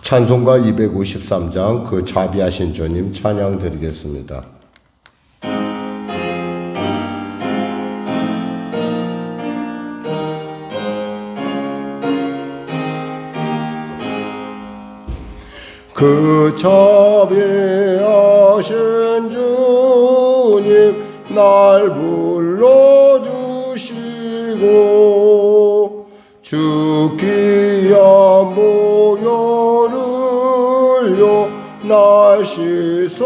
찬송가 253장 그 자비하신 주님 찬양 드리겠습니다. 그 자비하신 주님 날 불러주시고 주 귀한 보혈을요 날 씻어주시니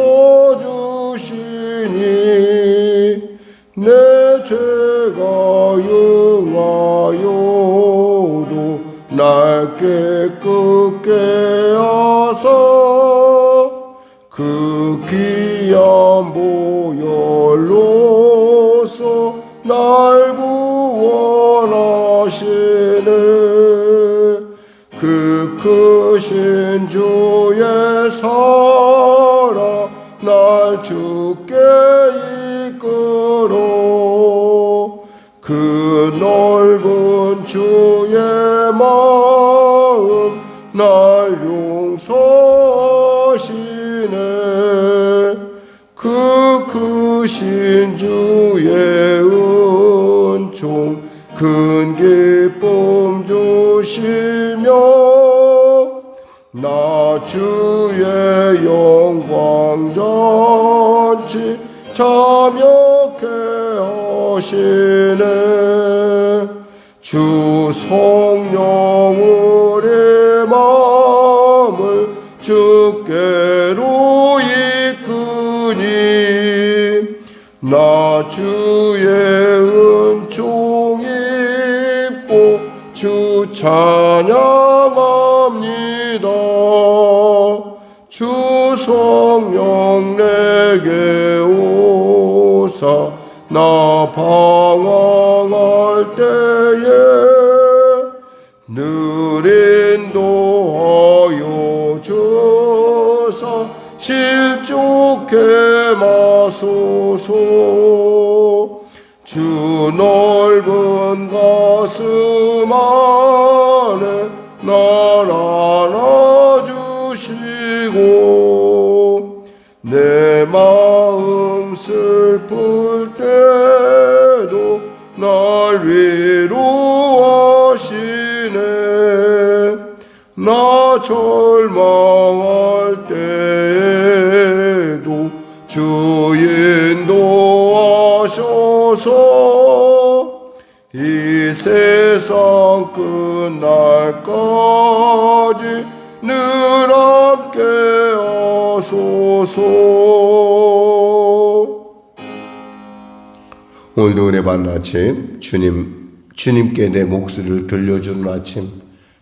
내 죄가 응하여도 날 깨끗게 하사 그 귀한 보혈로서 날 구원하시네. 그 크신 주의 사랑 날 주께 이끌어 그 넓은 주의 마음 날 용서하시네. 그 크신 주의 은총 큰 기쁨 주시며 나 주의 영광 잔치 참여케 하시네. 주 성령 우리 마음을 주께로 이끄니 나 주의 은총 입고 주 찬양합니다. 주 성령 내게 오사 나 방황할 때에 늘 인도하여 주사 실족해 마소서. 주 넓은 가슴 안에 날 안아주시고 내 마음 슬플 때도 날 위로하시네. 나 절망할 때에도 주 인도하셔서 이 세상 끝날까지 늘 함께 하소서. 오늘도 은혜 받는 아침, 주님께 내 목소리를 들려주는 아침,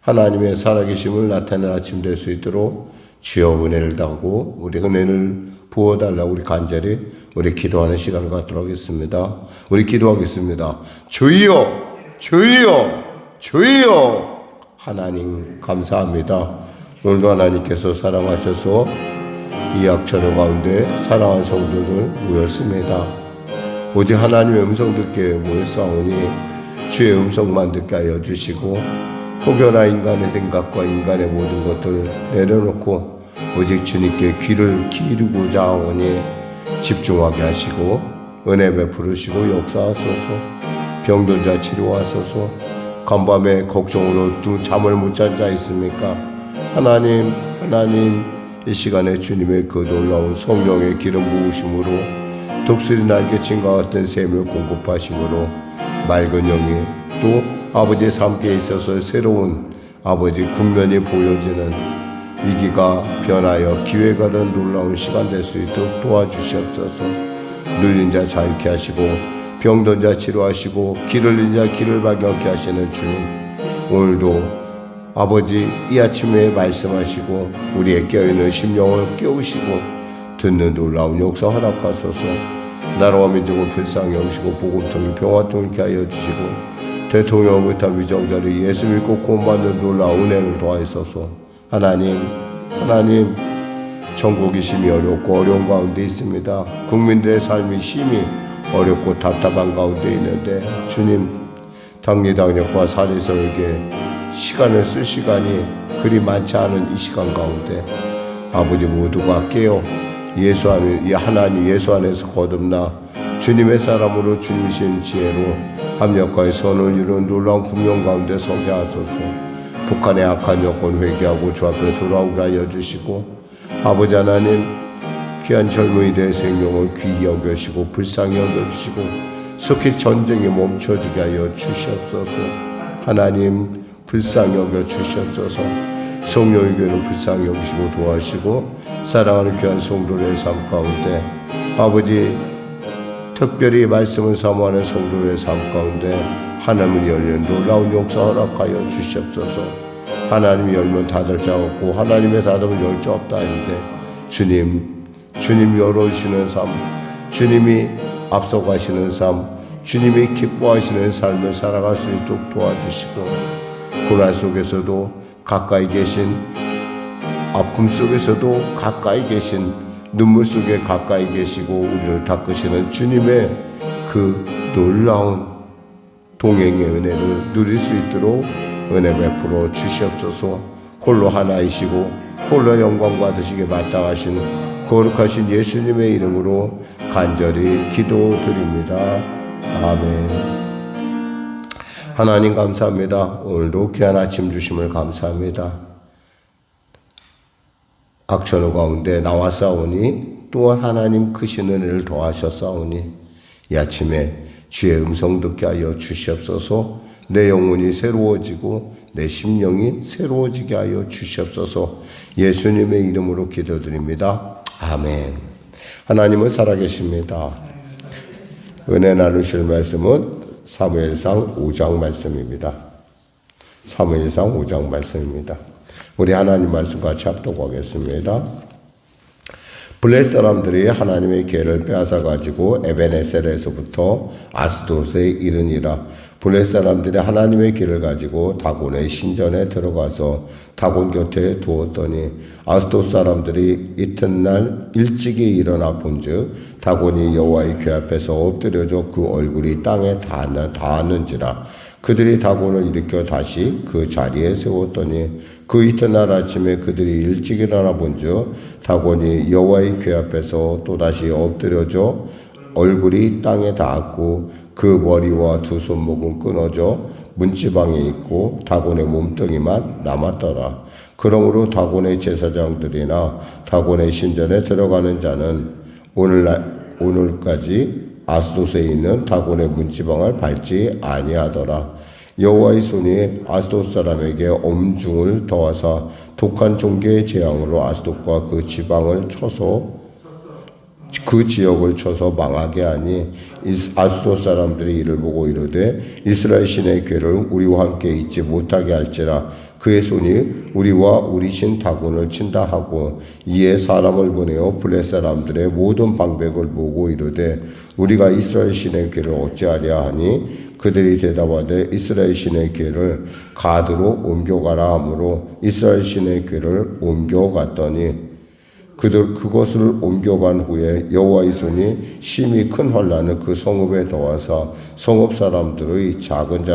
하나님의 살아계심을 나타내는 아침 될 수 있도록 주여 은혜를 다하고 우리 은혜를 부어달라고 우리 간절히 우리 기도하는 시간을 갖도록 하겠습니다. 우리 기도하겠습니다. 주여 주여 주여. 하나님 감사합니다. 오늘도 하나님께서 사랑하셔서 이 약천호 가운데 사랑하는 성도들 모였습니다. 오직 하나님의 음성 듣게 모였사오니 주의 음성만 듣게 하여 주시고 혹여나 인간의 생각과 인간의 모든 것들을 내려놓고 오직 주님께 귀를 기울이고자 하오니 집중하게 하시고 은혜 베풀으시고 역사하소서. 병든 자 치료하소서. 간밤에 걱정으로 잠을 못 잔 자 있습니까? 하나님 이 시간에 주님의 그 놀라운 성령의 기름 부으심으로 독수리 날개친과 같은 샘을 공급하심으로 맑은 영이 또 아버지의 삶께 있어서 새로운 아버지 국면이 보여지는 위기가 변하여 기회가 되는 놀라운 시간 될 수 있도록 도와주시옵소서. 눌린 자 자유케 하시고 병든 자 치료하시고 길을 잃은 자 길을 발견케 하시는 주님, 오늘도 아버지 이 아침에 말씀하시고 우리의 깨어있는 심령을 깨우시고 듣는 놀라운 역사 허락하소서. 나라와 민족을 불쌍히 여기시고 복음통일 평화통일케 하여 주시고 대통령을 못한 위정자를 예수 믿고 구원받는 놀라운 은혜를 더하소서. 하나님 전국이 심히 어렵고 어려운 가운데 있습니다. 국민들의 삶이 심히 어렵고 답답한 가운데 있는데 주님 당리당력과 살리서에게 시간을 쓸 시간이 그리 많지 않은 이 시간 가운데 아버지 모두가 깨어 하나님 예수 안에서 거듭나 주님의 사람으로 주님이신 지혜로 합력과의 선을 이룬 놀라운 국명 가운데 서게 하소서. 북한의 악한 여건 회개하고 주 앞에 돌아오게 하여 주시고 아버지 하나님 귀한 젊은이들의 생명을 귀히 여겨시고 불쌍히 여겨주시고 속히 전쟁이 멈춰지게 하여 주시옵소서. 하나님 불쌍히 여겨주시옵소서. 성령의 교회를 불쌍히 여기시고 도와주시고 사랑하는 귀한 성도들의 삶 가운데 아버지 특별히 말씀을 사모하는 성도들의 삶 가운데 하나님이 열린 놀라운 역사 허락하여 주시옵소서. 하나님이 열면 닫을 자 없고 하나님의 닫으면 열 자 없다 했는데 주님 열어주시는 삶, 주님이 앞서가시는 삶, 주님이 기뻐하시는 삶을 살아갈 수 있도록 도와주시고 고난 속에서도 가까이 계신 아픔 속에서도 가까이 계신 눈물 속에 가까이 계시고 우리를 닦으시는 주님의 그 놀라운 동행의 은혜를 누릴 수 있도록 은혜 베풀어 주시옵소서. 홀로 하나이시고 홀로 영광 받으시게 마땅하신 거룩하신 예수님의 이름으로 간절히 기도드립니다. 아멘. 하나님 감사합니다. 오늘도 귀한 아침 주심을 감사합니다. 악천후 가운데 나왔사오니 또한 하나님 크신 은혜를 더하셨사오니 이 아침에 주의 음성 듣게 하여 주시옵소서. 내 영혼이 새로워지고 내 심령이 새로워지게 하여 주시옵소서. 예수님의 이름으로 기도드립니다. 아멘. 하나님은 살아계십니다. 은혜 나누실 말씀은 사무엘상 5장 말씀입니다. 사무엘상 5장 말씀입니다. 우리 하나님 말씀 같이 합독하겠습니다. 블레 사람들이 하나님의 계를 빼앗아 가지고 에벤에셀에서부터 아스돗에 이르니라. 블레 사람들이 하나님의 계를 가지고 다곤의 신전에 들어가서 다곤 곁에 두었더니 아스돗 사람들이 이튿날 일찍이 일어나 본즉 다곤이 여호와의 궤 앞에서 엎드려져 그 얼굴이 땅에 닿았는지라. 그들이 다곤을 일으켜 다시 그 자리에 세웠더니 그 이튿날 아침에 그들이 일찍 일어나 본즉 다곤이 여호와의 궤 앞에서 또다시 엎드려져 얼굴이 땅에 닿았고 그 머리와 두 손목은 끊어져 문지방에 있고 다곤의 몸뚱이만 남았더라. 그러므로 다곤의 제사장들이나 다곤의 신전에 들어가는 자는 오늘까지 아스돗에 있는 다곤의 문지방을 밟지 아니하더라. 여호와의 손이 아스돗 사람에게 엄중을 더하사 독한 종교의 재앙으로 아스돗과 그 지방을 쳐서 그 지역을 쳐서 망하게 하니 아스돗 사람들이 이를 보고 이르되 이스라엘 신의 궤를 우리와 함께 있지 못하게 할지라. 그의 손이 우리와 우리 신 다곤을 친다 하고 이에 사람을 보내어 블레 사람들의 모든 방백을 보고 이르되 우리가 이스라엘 신의 궤를 어찌하랴 하니 그들이 대답하되 이스라엘 신의 궤를 가드로 옮겨가라 하므로 이스라엘 신의 궤를 옮겨갔더니 그것을 옮겨간 후에 여호와의 손이 심히 큰 환난을 그 성읍에 더하사 성읍 사람들의 작은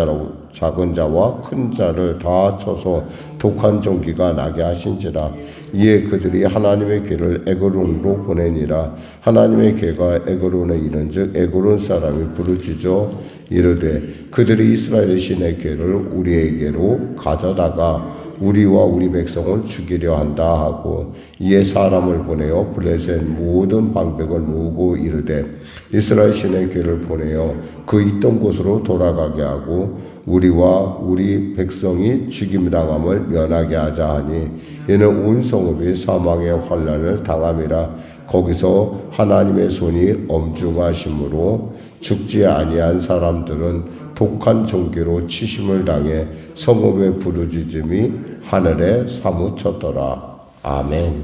자와 큰 자를 다 쳐서 독한 종기가 나게 하신지라. 이에 그들이 하나님의 궤를 에그론으로 보내니라. 하나님의 궤가 에그론에 이른즉 에그론 사람이 부르짖어 이르되 그들이 이스라엘 신의 궤를 우리에게로 가져다가 우리와 우리 백성을 죽이려 한다 하고 이에 사람을 보내어 블레셋 모든 방백을 모으고 이르되 이스라엘 신의 궤를 보내어 그 있던 곳으로 돌아가게 하고 우리와 우리 백성이 죽임당함을 면하게 하자 하니 이는 온 성읍이 사망의 환난을 당함이라. 거기서 하나님의 손이 엄중하심으로 죽지 아니한 사람들은 독한 종기로 치심을 당해 성읍의 부르짖음이 하늘에 사무쳤더라. 아멘.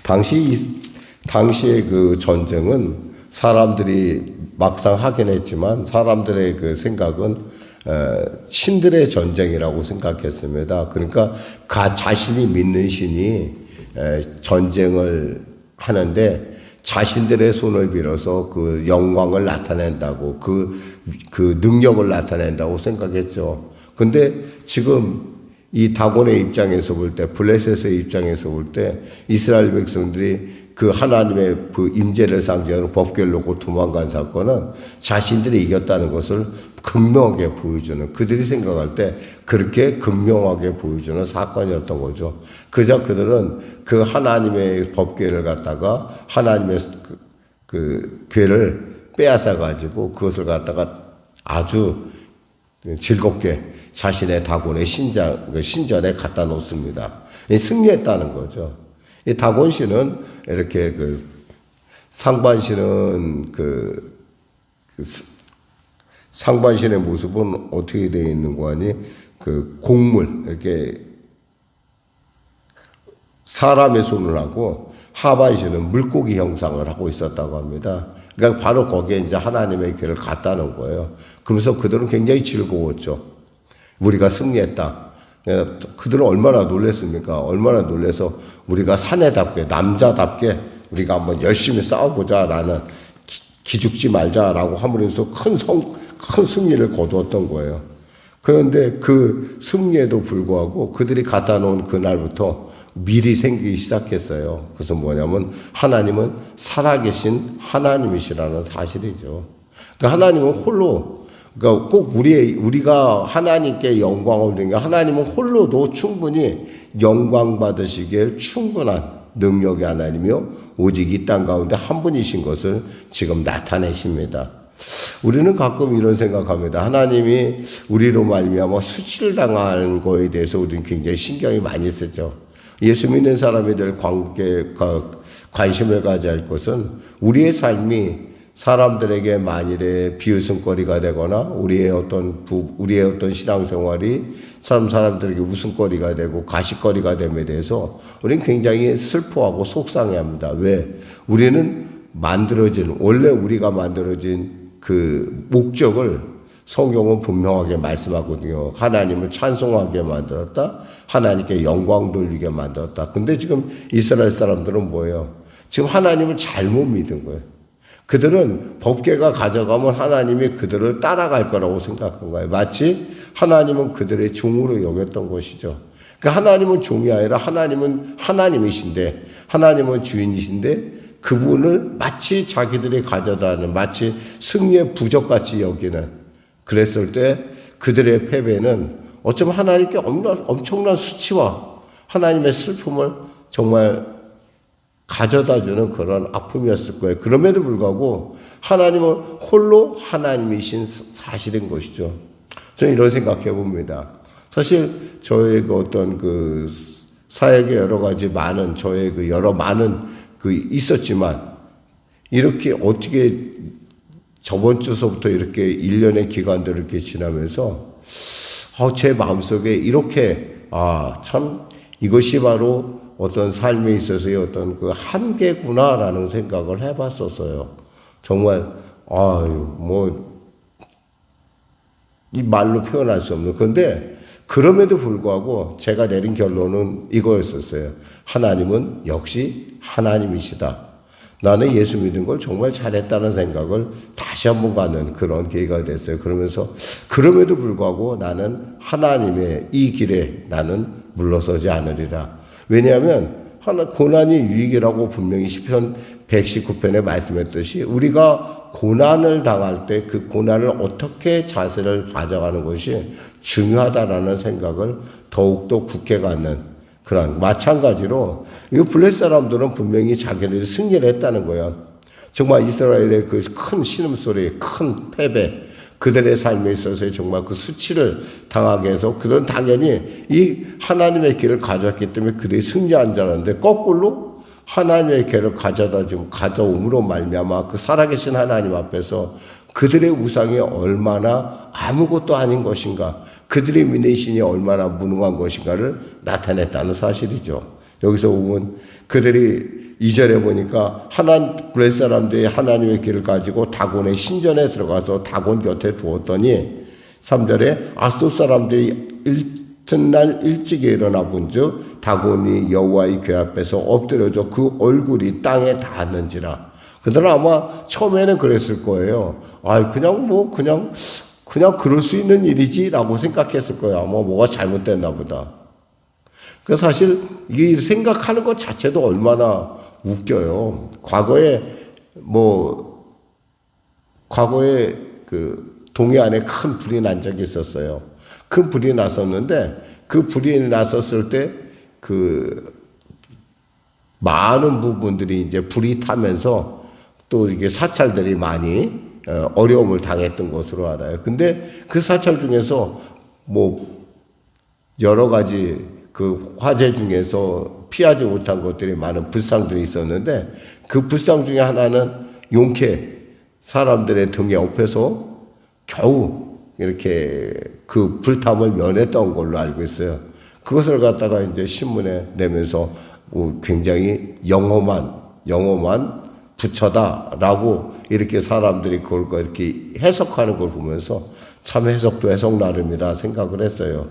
당시의 그 전쟁은 사람들이 막상 하긴 했지만 사람들의 그 생각은 신들의 전쟁이라고 생각했습니다. 그러니까 자신이 믿는 신이 전쟁을 하는데 자신들의 손을 빌어서 그 영광을 나타낸다고 그 능력을 나타낸다고 생각했죠. 근데 지금 이 다곤의 입장에서 볼 때, 블레셋의 입장에서 볼 때 이스라엘 백성들이 그 하나님의 그 임재를 상징하는 법궤를 놓고 도망간 사건은 자신들이 이겼다는 것을 극명하게 보여주는, 그들이 생각할 때 그렇게 극명하게 보여주는 사건이었던 거죠. 그저 그들은 그 하나님의 법궤를 갖다가 하나님의 그 궤를 빼앗아 가지고 그것을 갖다가 아주 즐겁게 자신의 다곤의 신전에 갖다 놓습니다. 승리했다는 거죠. 이 다곤 씨는 이렇게 상반신은 상반신의 모습은 어떻게 되어 있는 거 아니? 곡물, 이렇게 사람의 손을 하고 하반신은 물고기 형상을 하고 있었다고 합니다. 그러니까 바로 거기에 이제 하나님의 궤를 갖다 놓은 거예요. 그러면서 그들은 굉장히 즐거웠죠. 우리가 승리했다. 그들은 얼마나 놀랐습니까? 얼마나 놀라서 우리가 사내답게, 남자답게 우리가 한번 열심히 싸워보자라는, 기죽지 말자라고 함으로써 큰 승리를 거두었던 거예요. 그런데 그 승리에도 불구하고 그들이 갖다 놓은 그날부터 밀이 생기기 시작했어요. 그래서 뭐냐면 하나님은 살아계신 하나님이시라는 사실이죠. 그러니까 하나님은 홀로, 그러니까 꼭 우리가 하나님께 영광을 드리는 게, 하나님은 홀로도 충분히 영광 받으시기에 충분한 능력의 하나님이요 오직 이 땅 가운데 한 분이신 것을 지금 나타내십니다. 우리는 가끔 이런 생각합니다. 하나님이 우리로 말미암아 수치를 당한 거에 대해서 우리는 굉장히 신경이 많이 쓰죠. 예수 믿는 사람이 될 관심을 가져야 할 것은 우리의 삶이 사람들에게 만일에 비웃음거리가 되거나 우리의 어떤 신앙생활이 사람들에게 웃음거리가 되고 가십거리가 됨에 대해서 우리는 굉장히 슬퍼하고 속상해합니다. 왜? 우리는 원래 우리가 만들어진 그 목적을 성경은 분명하게 말씀하거든요. 하나님을 찬송하게 만들었다. 하나님께 영광 돌리게 만들었다. 근데 지금 이스라엘 사람들은 뭐예요? 지금 하나님을 잘못 믿은 거예요. 그들은 법궤가 가져가면 하나님이 그들을 따라갈 거라고 생각한 거예요. 마치 하나님은 그들의 종으로 여겼던 것이죠. 그러니까 하나님은 종이 아니라 하나님은 하나님이신데, 하나님은 주인이신데 그분을 마치 자기들이 가져다는, 마치 승리의 부적같이 여기는, 그랬을 때 그들의 패배는 어쩌면 하나님께 엄청난 수치와 하나님의 슬픔을 정말 가져다주는 그런 아픔이었을 거예요. 그럼에도 불구하고 하나님은 홀로 하나님이신 사실인 것이죠. 저는 이런 생각해 봅니다. 사실 저의 어떤 사역의 여러 가지 많은, 저의 여러 많은 있었지만, 이렇게 어떻게 저번 주서부터 이렇게 1년의 기간들을 이렇게 지나면서 제 마음속에 이렇게 참 이것이 바로 어떤 삶에 있어서의 어떤 한계구나라는 생각을 해봤었어요. 정말 이 말로 표현할 수 없는. 그런데 그럼에도 불구하고 제가 내린 결론은 이거였었어요. 하나님은 역시 하나님이시다. 나는 예수 믿는 걸 정말 잘했다는 생각을 다시 한번 갖는 그런 계기가 됐어요. 그러면서 그럼에도 불구하고 나는 하나님의 이 길에 나는 물러서지 않으리라. 왜냐하면 고난이 유익이라고 분명히 시편 119편에 말씀했듯이 우리가 고난을 당할 때 그 고난을 어떻게 자세를 가져가는 것이 중요하다라는 생각을 더욱더 굳게 갖는 그런, 마찬가지로 이 블레셋 사람들은 분명히 자기들이 승리를 했다는 거예요. 정말 이스라엘의 그 큰 신음소리, 큰 패배, 그들의 삶에 있어서 정말 그 수치를 당하게 해서 그들은 당연히 이 하나님의 길을 가져왔기 때문에 그들이 승리한 줄 알았는데, 거꾸로 하나님의 길을 가져옴으로 말미암아 그 살아계신 하나님 앞에서 그들의 우상이 얼마나 아무것도 아닌 것인가, 그들의 믿는 신이 얼마나 무능한 것인가를 나타냈다는 사실이죠. 여기서 보면 그들이 2절에 보니까 블레셋 사람들이 하나님의 길을 가지고 다곤의 신전에 들어가서 다곤 곁에 두었더니 3절에 아스돗 사람들이 이튿날 일찍이 일어나 본즉 다곤이 여호와의 궤 앞에서 엎드려져 그 얼굴이 땅에 닿았는지라. 그들은 아마 처음에는 그랬을 거예요. 그냥 그냥 그럴 수 있는 일이지라고 생각했을 거야. 뭐가 잘못됐나 보다. 그 사실 이 생각하는 것 자체도 얼마나 웃겨요. 과거에 그 동해안에 큰 불이 난 적이 있었어요. 큰 불이 났었는데 그 불이 났었을 때 그 많은 부분들이 이제 불이 타면서 또 이게 사찰들이 많이 어려움을 당했던 것으로 알아요. 근데 그 사찰 중에서 여러 가지 그 화재 중에서 피하지 못한 것들이 많은 불상들이 있었는데 그 불상 중에 하나는 용케 사람들의 등에 업혀서 겨우 이렇게 그 불탐을 면했던 걸로 알고 있어요. 그것을 갖다가 이제 신문에 내면서 굉장히 영험한 부처다라고 이렇게 사람들이 그걸 이렇게 해석하는 걸 보면서 참 해석도 해석 나름이라 생각을 했어요.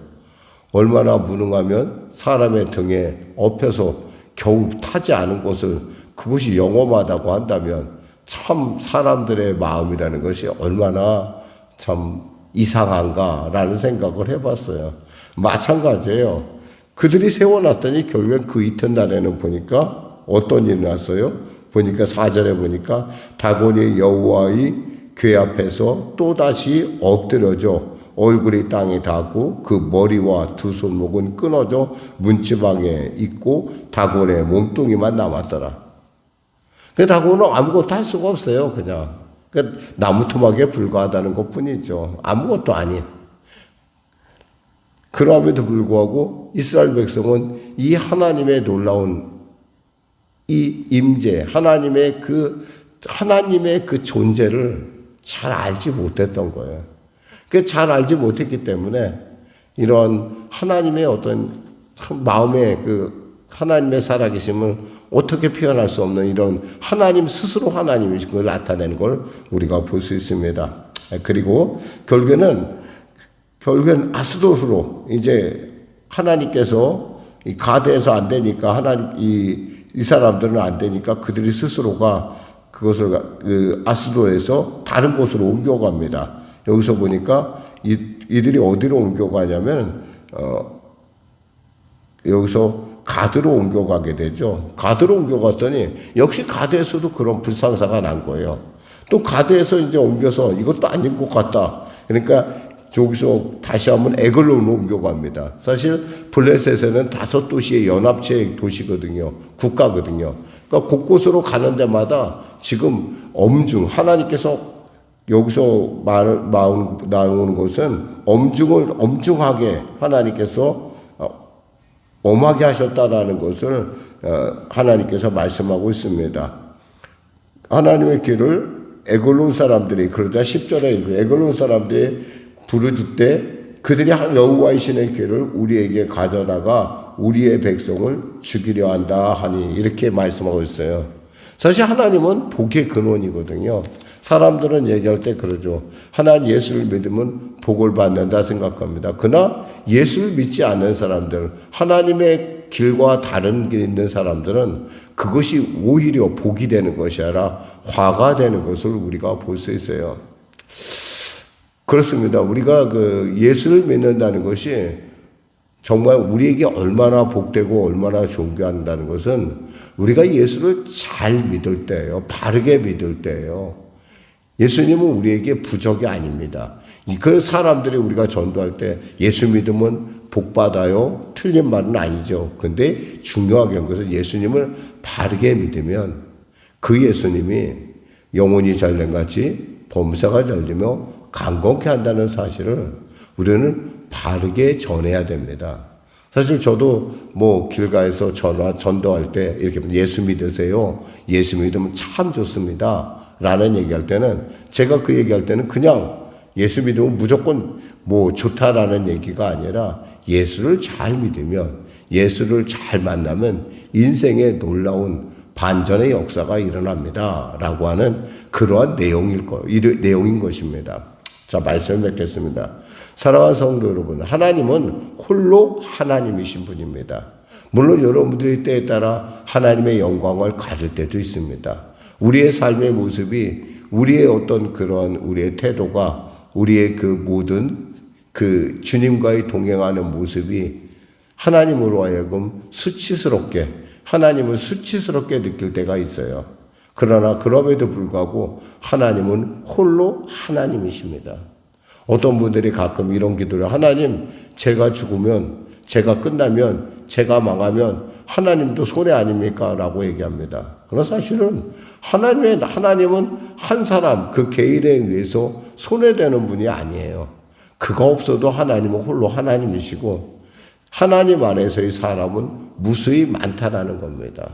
얼마나 무능하면 사람의 등에 업혀서 겨우 타지 않은 것을 그것이 영험하다고 한다면 참 사람들의 마음이라는 것이 얼마나 참 이상한가라는 생각을 해봤어요. 마찬가지예요. 그들이 세워놨더니 결국엔 그 이튿날에는 보니까 어떤 일이 났어요? 보니까 4절에 보니까 다곤이 여호와의 궤 앞에서 또다시 엎드려져 얼굴이 땅에 닿고 그 머리와 두 손목은 끊어져 문지방에 있고 다곤의 몸뚱이만 남았더라. 그 다곤은 아무것도 할 수가 없어요. 그냥 나무 토막에 불과하다는 것뿐이죠. 아무것도 아닌. 그럼에도 불구하고 이스라엘 백성은 이 하나님의 놀라운 이 임재, 하나님의 그 존재를 잘 알지 못했던 거예요. 그 잘 알지 못했기 때문에 이런 하나님의 어떤 마음의 하나님의 살아계심을 어떻게 표현할 수 없는 이런 하나님 스스로 하나님이 그걸 나타내는 걸 우리가 볼 수 있습니다. 그리고 결국에는 아스돗으로 이제 하나님께서 이 가드에서 안 되니까 이 사람들은 안 되니까 그들이 스스로가 그것을 아스돗에서 다른 곳으로 옮겨갑니다. 여기서 보니까 이들이 어디로 옮겨가냐면 여기서 가드로 옮겨가게 되죠. 가드로 옮겨갔더니 역시 가드에서도 그런 불상사가 난 거예요. 또 가드에서 이제 옮겨서 이것도 아닌 것 같다. 그러니까 여기서 다시 한번 에글론으로 옮겨갑니다. 사실 블레셋에는 5도시의 연합체 도시거든요. 국가거든요. 그러니까 곳곳으로 가는 데마다 지금 하나님께서 여기서 나오는 것은 엄중하게 하나님께서 엄하게 하셨다라는 것을 하나님께서 말씀하고 있습니다. 하나님의 길을 에글론 사람들이 그러자 10절에 에글론 사람들이 부르짖되 그들이 여호와의 신의 길을 우리에게 가져다가 우리의 백성을 죽이려 한다 하니 이렇게 말씀하고 있어요. 사실 하나님은 복의 근원이거든요. 사람들은 얘기할 때 그러죠. 하나님 예수를 믿으면 복을 받는다 생각합니다. 그러나 예수를 믿지 않는 사람들, 하나님의 길과 다른 길 있는 사람들은 그것이 오히려 복이 되는 것이 아니라 화가 되는 것을 우리가 볼 수 있어요. 그렇습니다. 우리가 예수를 믿는다는 것이 정말 우리에게 얼마나 복되고 얼마나 존귀한다는 것은 우리가 예수를 잘 믿을 때예요. 바르게 믿을 때예요. 예수님은 우리에게 부적이 아닙니다. 그 사람들이 우리가 전도할 때 예수 믿으면 복 받아요. 틀린 말은 아니죠. 근데 중요하게 한 것은 예수님을 바르게 믿으면 그 예수님이 영혼이 잘된같이 범사가 잘되며 강건케 한다는 사실을 우리는 바르게 전해야 됩니다. 사실 저도 길가에서 전도할 때 이렇게 예수 믿으세요. 예수 믿으면 참 좋습니다. 라는 얘기할 때는 제가 그 얘기할 때는 그냥 예수 믿으면 무조건 좋다라는 얘기가 아니라 예수를 잘 믿으면 예수를 잘 만나면 인생에 놀라운 반전의 역사가 일어납니다. 라고 하는 그러한 내용인 것입니다. 자, 말씀을 맺겠습니다. 사랑하는 성도 여러분, 하나님은 홀로 하나님이신 분입니다. 물론 여러분들의 때에 따라 하나님의 영광을 가질 때도 있습니다. 우리의 삶의 모습이 우리의 어떤 그런 우리의 태도가 우리의 그 모든 그 주님과의 동행하는 모습이 하나님으로 하여금 하나님을 수치스럽게 느낄 때가 있어요. 그러나 그럼에도 불구하고 하나님은 홀로 하나님이십니다. 어떤 분들이 가끔 이런 기도를, 하나님, 제가 죽으면, 제가 끝나면, 제가 망하면 하나님도 손해 아닙니까? 라고 얘기합니다. 그러나 사실은 하나님은 한 사람, 그 개인에 의해서 손해되는 분이 아니에요. 그가 없어도 하나님은 홀로 하나님이시고 하나님 안에서의 사람은 무수히 많다라는 겁니다.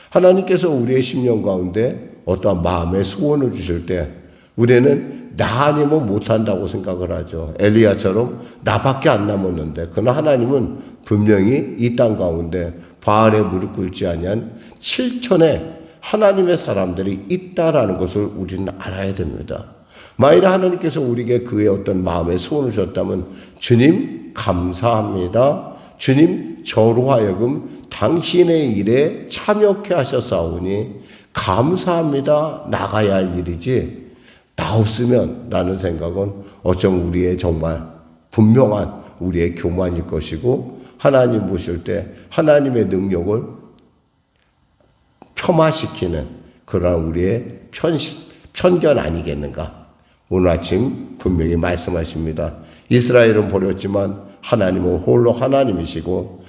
하나님께서 우리의 심령 가운데 어떠한 마음의 소원을 주실 때 우리는 나 아니면 못한다고 생각을 하죠. 엘리야처럼 나밖에 안 남았는데, 그러나 하나님은 분명히 이 땅 가운데 바알에 무릎 꿇지 아니한 7천의 하나님의 사람들이 있다라는 것을 우리는 알아야 됩니다. 만일 하나님께서 우리에게 그의 어떤 마음의 소원을 주셨다면, 주님 감사합니다. 주님 저로 하여금 당신의 일에 참여케 하셨사오니 감사합니다. 나가야 할 일이지 나 없으면 라는 생각은 어쩜 우리의 정말 분명한 우리의 교만일 것이고, 하나님 보실 때 하나님의 능력을 폄하시키는 그런 우리의 편견 아니겠는가? 오늘 아침 분명히 말씀하십니다. 이스라엘은 버렸지만 하나님은 홀로 하나님이시고,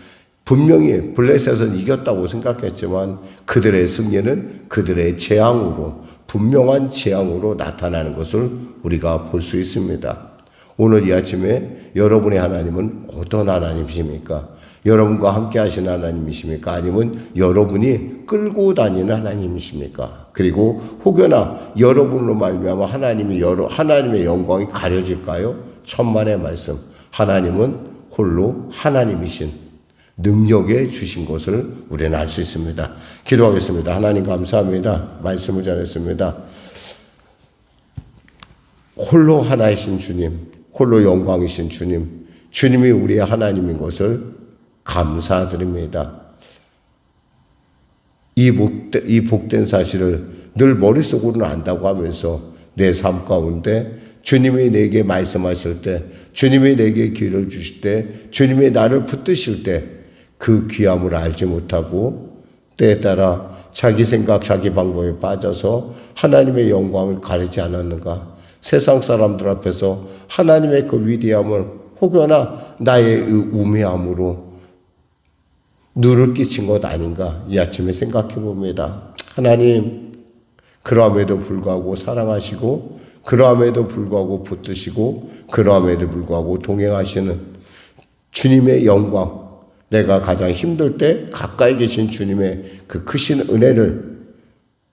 분명히 블레셋은 이겼다고 생각했지만 그들의 승리는 그들의 재앙으로, 분명한 재앙으로 나타나는 것을 우리가 볼 수 있습니다. 오늘 이 아침에 여러분의 하나님은 어떤 하나님이십니까? 여러분과 함께 하시는 하나님이십니까? 아니면 여러분이 끌고 다니는 하나님이십니까? 그리고 혹여나 여러분으로 말미암아 하나님의 영광이 가려질까요? 천만의 말씀. 하나님은 홀로 하나님이신 능력에 주신 것을 우리는 알 수 있습니다. 기도하겠습니다. 하나님 감사합니다. 말씀을 전했습니다. 홀로 하나이신 주님, 홀로 영광이신 주님, 주님이 우리의 하나님인 것을 감사드립니다. 이 복된 사실을 늘 머릿속으로는 안다고 하면서 내 삶 가운데 주님이 내게 말씀하실 때, 주님이 내게 길을 주실 때, 주님이 나를 붙드실 때 그 귀함을 알지 못하고 때에 따라 자기 생각, 자기 방법에 빠져서 하나님의 영광을 가리지 않았는가? 세상 사람들 앞에서 하나님의 그 위대함을 혹여나 나의 우매함으로 누를 끼친 것 아닌가? 이 아침에 생각해 봅니다. 하나님, 그러함에도 불구하고 사랑하시고, 그러함에도 불구하고 붙드시고, 그러함에도 불구하고 동행하시는 주님의 영광, 내가 가장 힘들 때 가까이 계신 주님의 그 크신 은혜를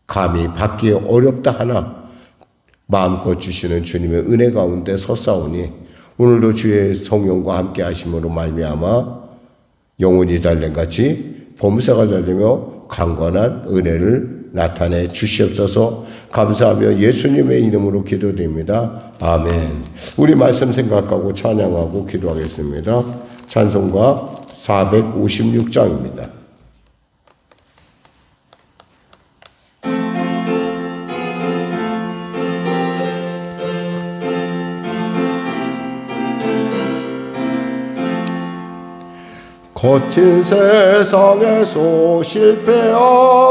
감히 받기 어렵다 하나 마음껏 주시는 주님의 은혜 가운데 섰사오니, 오늘도 주의 성령과 함께 하심으로 말미암아 영혼이 잘된같이 범사가 잘되며 강건한 은혜를 나타내 주시옵소서. 감사하며 예수님의 이름으로 기도드립니다. 아멘. 우리 말씀 생각하고 찬양하고 기도하겠습니다. 찬송가 456장입니다. 거친 세상에서 실패하거든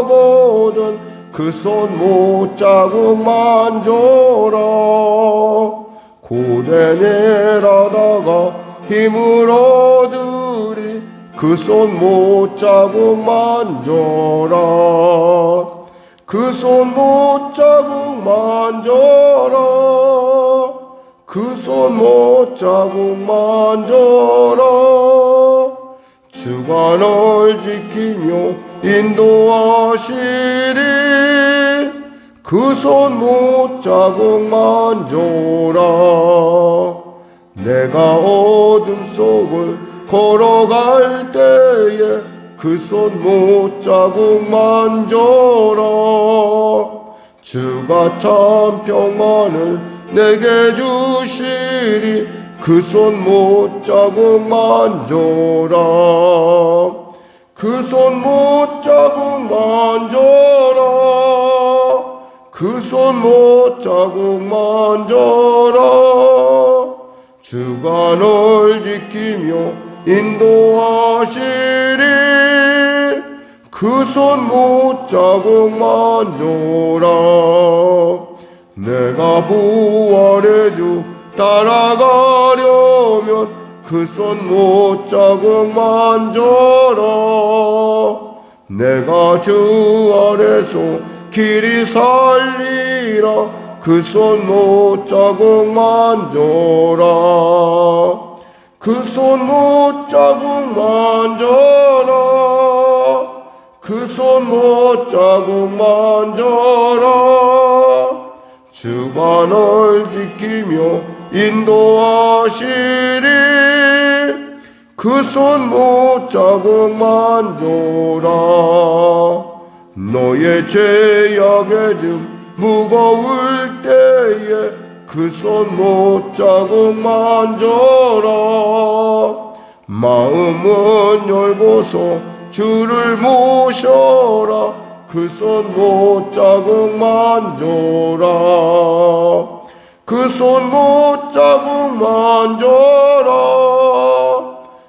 그 손 못자국만 줘라. 고된 일하다가 힘을 얻으리 그 손 못자국만 줘라. 그 손 못자국만 줘라. 그 손 못자국만 줘라. 주가 널 지키며 인도하시리 그 손 못자국만 줘라. 내가 어둠 속을 걸어갈 때에 그 손 못자국만 줘라. 주가 참 평안을 내게 주시리 그 손 못자국만 줘라. 그 손 못자국만 줘라. 그 그 손 못자국 만져라. 주가 널 지키며 인도하시리. 그 손 못자국 만져라. 내가 부활의 주 따라가려면 그 손 못자국 만져라. 내가 주 아래서 길이 살리라. 그 손 못자국 만져라. 그 손 못자국 만져라. 그 손 못자국 만져라. 주가 널 지키며 인도하시리. 그 손 못자국 만져라. 너의 죄악의 짐 무거울 때에 그 손 못자국 만져라. 마음은 열고서 주를 모셔라. 그 손 못자국 만져라. 그 손 못자국 만져라.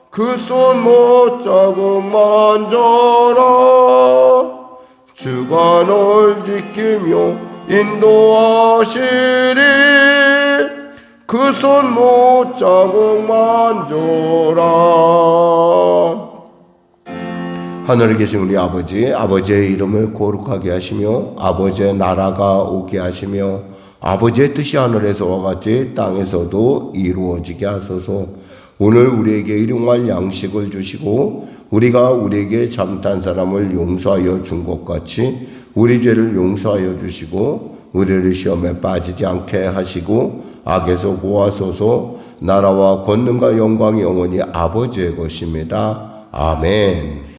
그 손 못자국 만져라. 주가 널 지키며 인도하시리. 그 손 못자국 만져라. 하늘에 계신 우리 아버지, 아버지의 이름을 거룩하게 하시며 아버지의 나라가 오게 하시며 아버지의 뜻이 하늘에서와 같이 땅에서도 이루어지게 하소서. 오늘 우리에게 일용할 양식을 주시고 우리가 우리에게 잘못한 사람을 용서하여 준 것 같이 우리 죄를 용서하여 주시고 우리를 시험에 빠지지 않게 하시고 악에서 구하소서. 나라와 권능과 영광이 영원히 아버지의 것입니다. 아멘.